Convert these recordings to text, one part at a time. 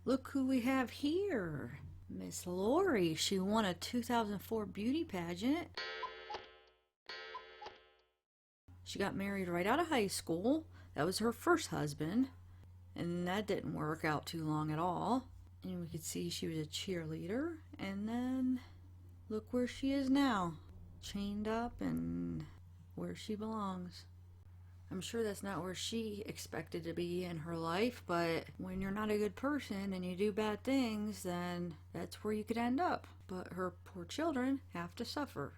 Look who we have here. Miss Lori. She won a 2004 beauty pageant. She got married right out of high school. That was her first husband. And that didn't work out too long at all. And we could see she was a cheerleader. And then look where she is now. Chained up and where she belongs. I'm sure that's not where she expected to be in her life, but when you're not a good person and you do bad things, then that's where you could end up. But her poor children have to suffer.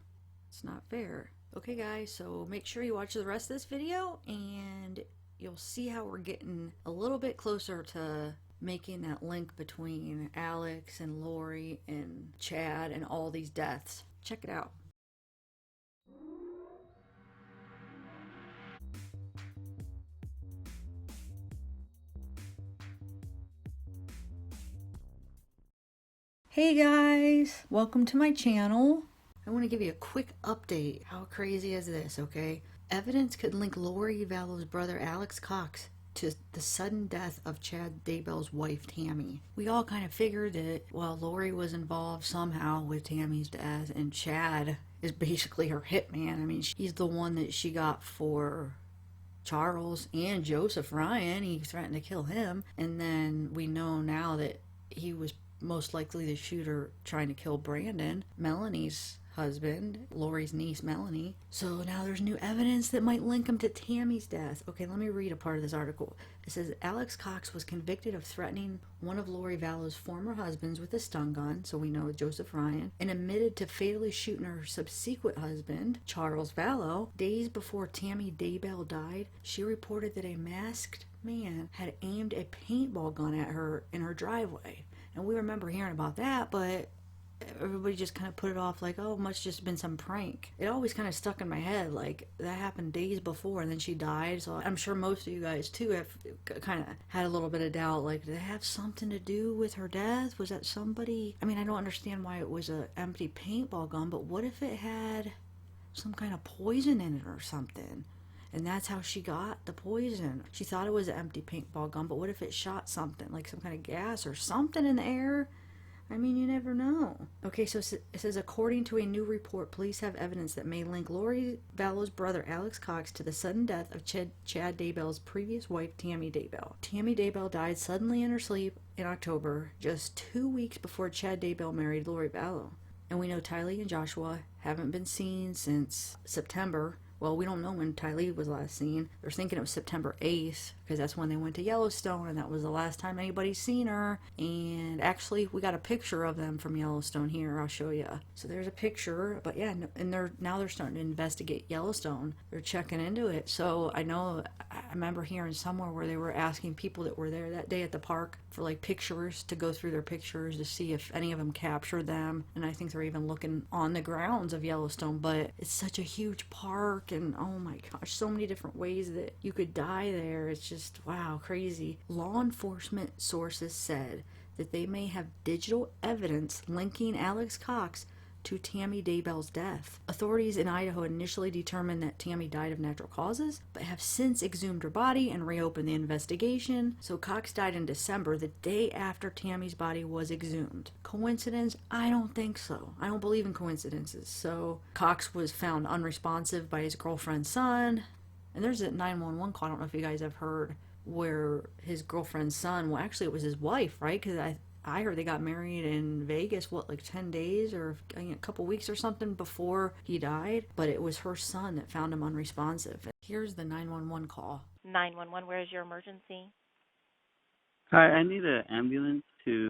It's not fair. Okay, guys, so make sure you watch the rest of this video and you'll see how we're getting a little bit closer to making that link between Alex and Lori and Chad and all these deaths. Check it out. Hey guys, welcome to my channel. I want to give you a quick update. How crazy is this, okay? Evidence could link Lori Vallow's brother Alex Cox to the sudden death of Chad Daybell's wife, Tammy. We all kind of figured that, well, Lori was involved somehow with Tammy's death, and Chad is basically her hitman. I mean, he's the one that she got for Charles and Joseph Ryan. He threatened to kill him, and then we know now that he was most likely the shooter trying to kill Brandon, Melanie's husband, Lori's niece Melanie. So now there's new evidence that might link him to Tammy's death. Okay, let me read a part of this article. It says Alex Cox was convicted of threatening one of Lori Vallow's former husbands with a stun gun, so we know Joseph Ryan, and admitted to fatally shooting her subsequent husband, Charles Vallow. Days before Tammy Daybell died, she reported that a masked man had aimed a paintball gun at her in her driveway. And we remember hearing about that, but everybody just kind of put it off like, oh, it must just been some prank. It always kind of stuck in my head, like, that happened days before and then she died. So I'm sure most of you guys, too, have kind of had a little bit of doubt, like, did it have something to do with her death? Was that somebody? I mean, I don't understand why it was an empty paintball gun, but what if it had some kind of poison in it or something? And that's how she got the poison. She thought it was an empty paintball gun, but what if it shot something, like some kind of gas or something in the air? I mean, you never know. Okay, so it says, according to a new report, police have evidence that may link Lori Vallow's brother, Alex Cox, to the sudden death of Chad Daybell's previous wife, Tammy Daybell. Tammy Daybell died suddenly in her sleep in October, just 2 weeks before Chad Daybell married Lori Vallow. And we know Tylee and Joshua haven't been seen since September. Well, we don't know when Tylee was last seen. They're thinking it was September 8th, because that's when they went to Yellowstone, and that was the last time anybody's seen her. And actually, we got a picture of them from Yellowstone here. I'll show you. So there's a picture, but yeah, and now they're starting to investigate Yellowstone. They're checking into it. So I remember hearing somewhere where they were asking people that were there that day at the park for like pictures, to go through their pictures to see if any of them captured them. And I think they're even looking on the grounds of Yellowstone, but it's such a huge park. And oh my gosh, so many different ways that you could die there. It's just, wow, crazy. Law enforcement sources said that they may have digital evidence linking Alex Cox to Tammy Daybell's death. Authorities in Idaho initially determined that Tammy died of natural causes, but have since exhumed her body and reopened the investigation. So Cox died in December, the day after Tammy's body was exhumed. Coincidence? I don't think so. I don't believe in coincidences. So Cox was found unresponsive by his girlfriend's son. And there's a 911 call, I don't know if you guys have heard, where his girlfriend's son, well, actually it was his wife, right? Because I heard they got married in Vegas, like 10 days or a couple weeks or something before he died. But it was her son that found him unresponsive. Here's the 911 call. 911, where is your emergency? Hi, I need an ambulance to...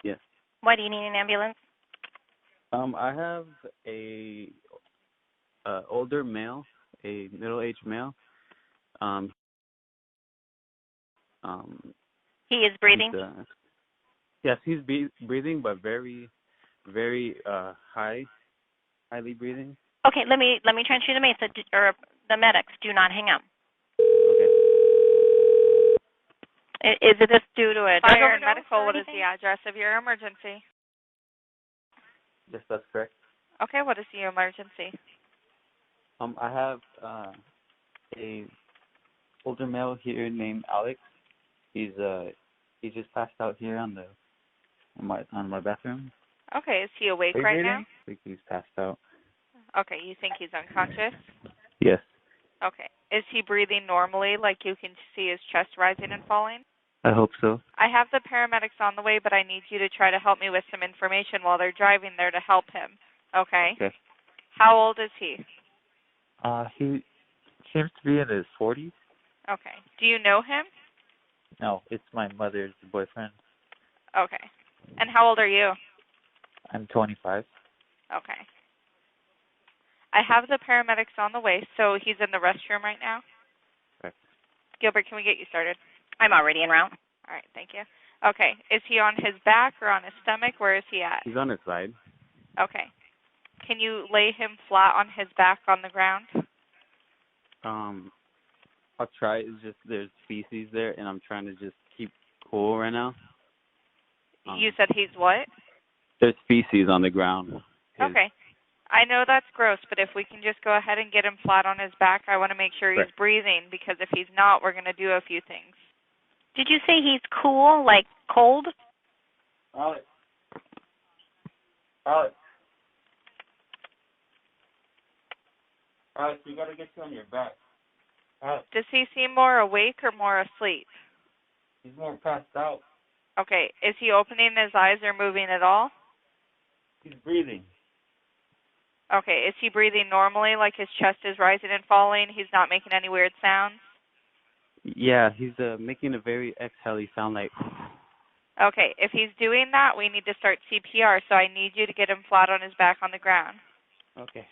Yes. Why do you need an ambulance? I have a older male, a middle-aged male. He is breathing? Yes, he's breathing, but very, very highly breathing. Okay, let me transfer you to the medics. Do not hang up. Okay. Is this due to a Fire and medical, what is the address of your emergency? Yes, that's correct. Okay, what is the emergency? I have a older male here named Alex. He's he just passed out here on my bathroom. Okay, is he awake right now? I think he's passed out. Okay, you think he's unconscious? Yes. Okay. Is he breathing normally, like you can see his chest rising and falling? I hope so. I have the paramedics on the way, but I need you to try to help me with some information while they're driving there to help him. Okay? Okay. How old is he? He seems to be in his 40s. Okay. Do you know him? No, it's my mother's boyfriend. Okay. And how old are you? I'm 25. Okay. I have the paramedics on the way, so he's in the restroom right now. Okay. Gilbert, can we get you started? I'm already en route. All right, thank you. Okay. Is he on his back or on his stomach? Where is he at? He's on his side. Okay. Can you lay him flat on his back on the ground? I'll try. It's just there's feces there, and I'm trying to just keep cool right now. You said he's what? There's feces on the ground. Okay. I know that's gross, but if we can just go ahead and get him flat on his back, I want to make sure he's Right. breathing, because if he's not, we're going to do a few things. Did you say he's cool, like cold? Alex, we gotta get you on your back. Does he seem more awake or more asleep? He's more passed out. Okay. Is he opening his eyes or moving at all? He's breathing. Okay. Is he breathing normally, like his chest is rising and falling? He's not making any weird sounds? Yeah, he's making a very exhale sound like. Okay. If he's doing that, we need to start CPR, so I need you to get him flat on his back on the ground. Okay.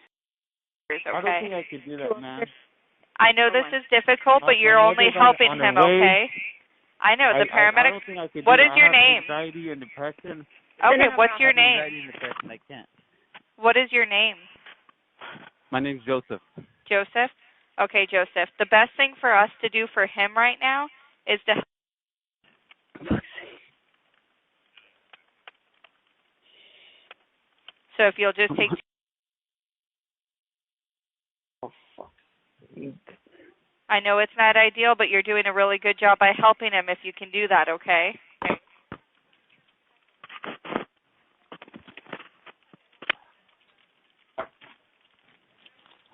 Okay. I don't think I could do that, man. I know this is difficult, but you're only helping him, okay? I know, the I paramedics. don't think I could What do is that. your I have name? anxiety and depression. Okay, what's your I have name? anxiety and depression. I can't. What is your name? My name's Joseph. Joseph? Okay, Joseph. The best thing for us to do for him right now is to. So if you'll just take. I know it's not ideal, but you're doing a really good job by helping him if you can do that, okay?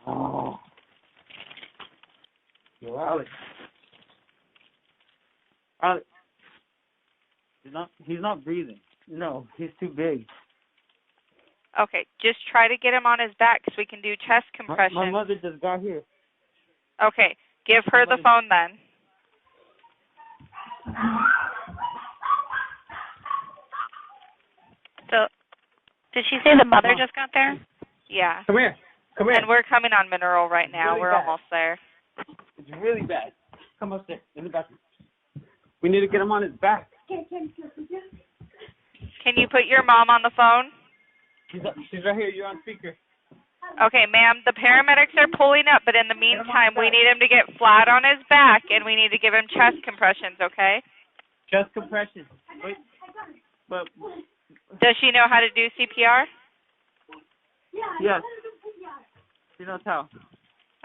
Oh. Yo, Alex. Alex. He's not breathing. No, he's too big. Okay, just try to get him on his back so we can do chest compression. My mother just got here. Okay, give her the phone then. So, did she say the mother just got there? Yeah. Come here. And we're coming on Mineral right now. really We're bad. almost there. It's really bad. Come upstairs in the bathroom. We need to get him on his back. Can you put your mom on the phone? She's right here. You're on speaker. Okay, ma'am, the paramedics are pulling up, but in the meantime, we need him to get flat on his back, and we need to give him chest compressions, okay? Chest compression. Wait. But Does she know how to do CPR? yes. She knows how.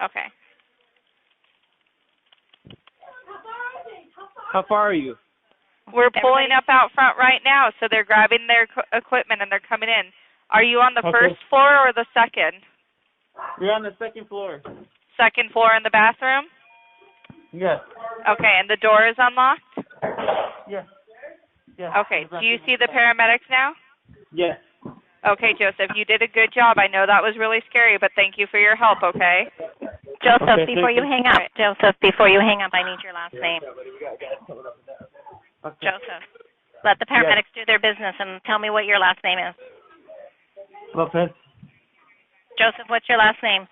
Okay. How far are you? We're pulling up out front right now, so they're grabbing their equipment and they're coming in. Are you on the Okay. first floor or the second? We're on the second floor. Second floor in the bathroom? Yes. Okay, and the door is unlocked? Yes. Yes. Okay, do you see the paramedics now? Yes. Okay, Joseph, you did a good job. I know that was really scary, but thank you for your help, okay? Joseph, Okay, before you hang up, I need your last name. Okay. Joseph, let the paramedics do their business and tell me what your last name is. Lopez. Joseph, what's your last name?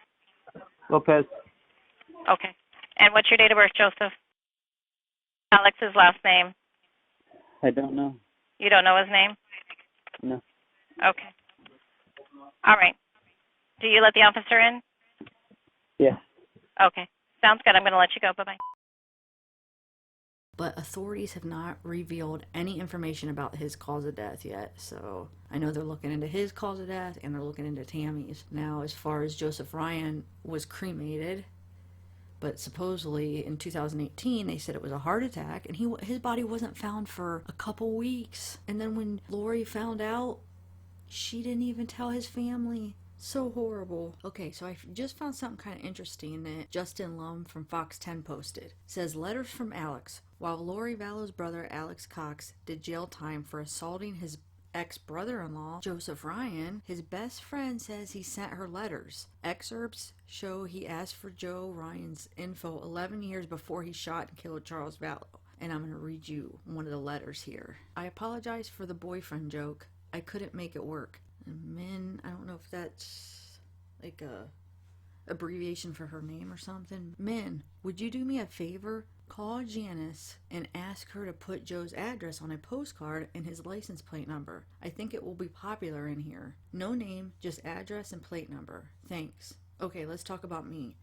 Lopez. Okay. And what's your date of birth, Joseph? Alex's last name. I don't know. You don't know his name? No. Okay. All right. Do you let the officer in? Yeah. Okay. Sounds good. I'm going to let you go. Bye-bye. But authorities have not revealed any information about his cause of death yet. So I know they're looking into his cause of death and they're looking into Tammy's. Now, as far as Joseph Ryan was cremated, But supposedly in 2018, they said it was a heart attack, and his body wasn't found for a couple weeks. And then when Lori found out, she didn't even tell his family. So horrible. Okay, so I just found something kind of interesting that Justin Lum from Fox 10 posted. It says, letters from Alex. While Lori Vallow's brother Alex Cox did jail time for assaulting his ex-brother-in-law, Joseph Ryan, his best friend says he sent her letters. Excerpts show he asked for Joe Ryan's info 11 years before he shot and killed Charles Vallow. And I'm going to read you one of the letters here. I apologize for the boyfriend joke. I couldn't make it work. And Min, I don't know if that's like a abbreviation for her name or something. Min, would you do me a favor? Call Janice and ask her to put Joe's address on a postcard and his license plate number. I think it will be popular in here. No name, just address and plate number. Thanks. Okay, let's talk about me.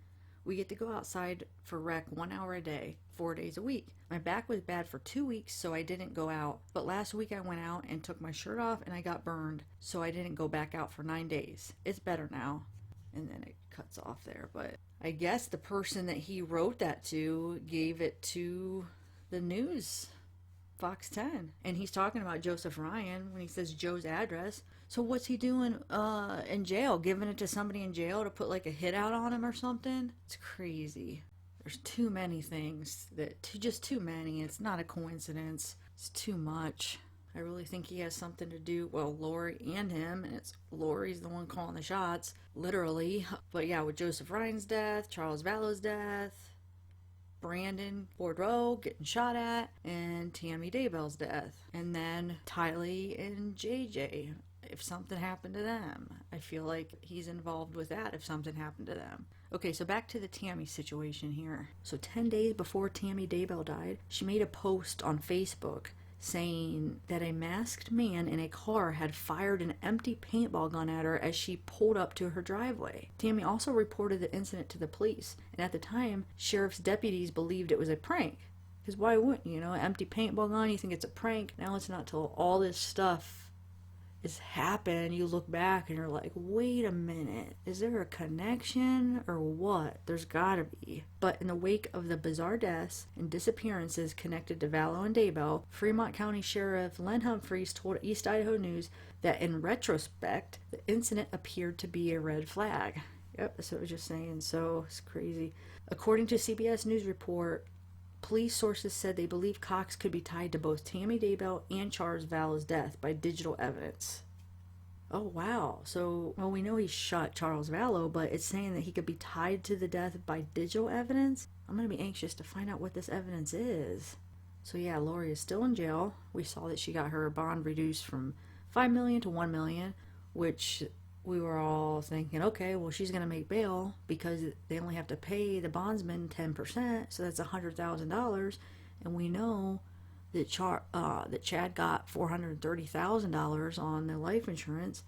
We get to go outside for rec 1 hour a day, 4 days a week. My back was bad for 2 weeks, so I didn't go out. But last week I went out and took my shirt off and I got burned, so I didn't go back out for 9 days. It's better now. And then it cuts off there, but I guess the person that he wrote that to gave it to the news, Fox 10. And he's talking about Joseph Ryan when he says Joe's address. So what's he doing in jail? Giving it to somebody in jail to put like a hit out on him or something? It's crazy. There's too many things just too many. It's not a coincidence. It's too much. I really think he has something to do, well, Lori and him, and it's Lori's the one calling the shots, literally. But yeah, with Joseph Ryan's death, Charles Vallow's death, Brandon Bordeaux getting shot at, and Tammy Daybell's death. And then Tylee and JJ, if something happened to them. I feel like he's involved with that if something happened to them. Okay, so back to the Tammy situation here. So 10 days before Tammy Daybell died, she made a post on Facebook saying that a masked man in a car had fired an empty paintball gun at her as she pulled up to her driveway. Tammy also reported the incident to the police, and at the time, sheriff's deputies believed it was a prank. Because why wouldn't you, an empty paintball gun, you think it's a prank? Now it's not till all this stuff has happened, you look back and you're like, wait a minute, is there a connection or what? There's gotta be. But in the wake of the bizarre deaths and disappearances connected to Vallow and Daybell, Fremont County Sheriff Len Humphreys told East Idaho News that in retrospect, the incident appeared to be a red flag. Yep, that's what I was just saying, so it's crazy. According to CBS News report, police sources said they believe Cox could be tied to both Tammy Daybell and Charles Vallow's death by digital evidence. Oh, wow. So, well, we know he shot Charles Vallow, but it's saying that he could be tied to the death by digital evidence? I'm going to be anxious to find out what this evidence is. So, yeah, Lori is still in jail. We saw that she got her bond reduced from $5 million to $1 million, which we were all thinking, okay, well, she's going to make bail because they only have to pay the bondsman 10%, so that's $100,000. And we know that Chad got $430,000 on the life insurance.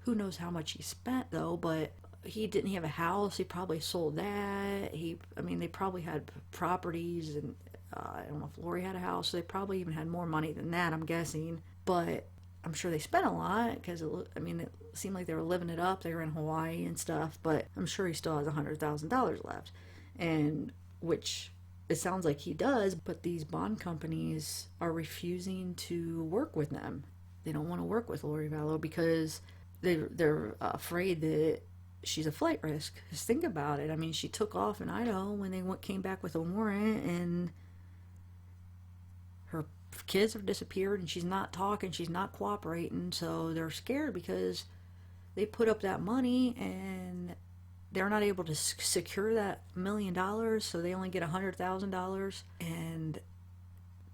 Who knows how much he spent, though, but he didn't have a house. He probably sold that. They probably had properties, and I don't know if Lori had a house, so they probably even had more money than that, I'm guessing. But I'm sure they spent a lot because, it seemed like they were living it up. They were in Hawaii and stuff, but I'm sure he still has $100,000 left. And which it sounds like he does, but these bond companies are refusing to work with them. They don't want to work with Lori Vallow because they're afraid that she's a flight risk. Just think about it. She took off in Idaho when they came back with a warrant, and her kids have disappeared, and she's not talking, she's not cooperating, so they're scared because they put up that money and they're not able to secure that $1 million, so they only get $100,000, and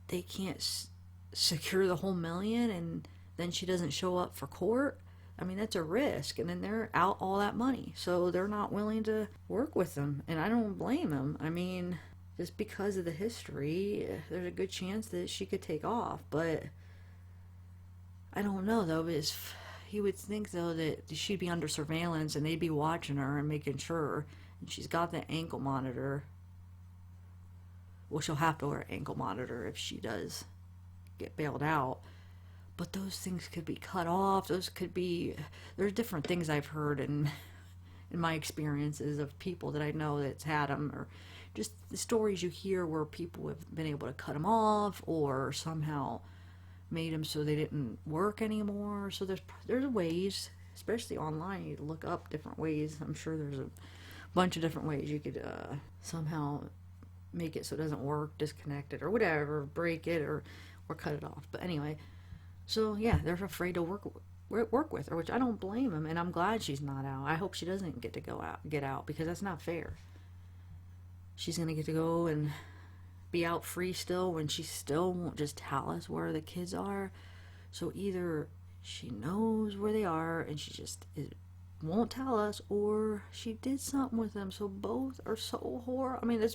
they can't secure the whole $1 million, and then she doesn't show up for court. That's a risk, and then they're out all that money, so they're not willing to work with them, and I don't blame them. Just because of the history, there's a good chance that she could take off, but I don't know, though, because he would think, though, that she'd be under surveillance and they'd be watching her and making sure, and she's got the ankle monitor. Well, she'll have to wear an ankle monitor if she does get bailed out, but those things could be cut off. There's different things I've heard in my experiences of people that I know that's had them, or just the stories you hear where people have been able to cut them off or somehow made them so they didn't work anymore. So there's ways, especially online, you look up different ways. I'm sure there's a bunch of different ways you could somehow make it so it doesn't work, disconnect it or whatever, break it or cut it off. But anyway, so yeah, they're afraid to work with her, which I don't blame them, and I'm glad she's not out. I hope she doesn't get out because that's not fair. She's gonna get to go and be out free still when she still won't just tell us where the kids are. So either she knows where they are and she just won't tell us, or she did something with them. So both are so horrible. I mean,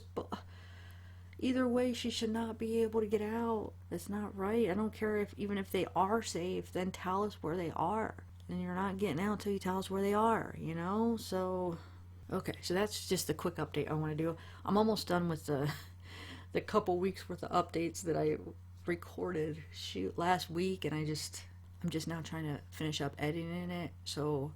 either way, she should not be able to get out. That's not right. I don't care even if they are safe, then tell us where they are. And you're not getting out until you tell us where they are, you know? So, okay, so that's just the quick update I want to do. I'm almost done with the couple weeks worth of updates that I recorded last week, and I'm just now trying to finish up editing it. So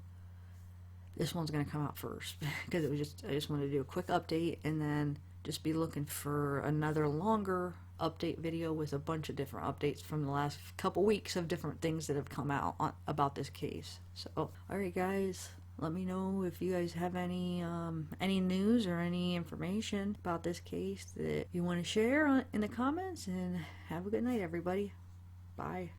this one's gonna come out first because I just wanted to do a quick update and then just be looking for another longer update video with a bunch of different updates from the last couple weeks of different things that have come out about this case. So, alright guys, let me know if you guys have any news or any information about this case that you want to share in the comments, and have a good night, everybody. Bye.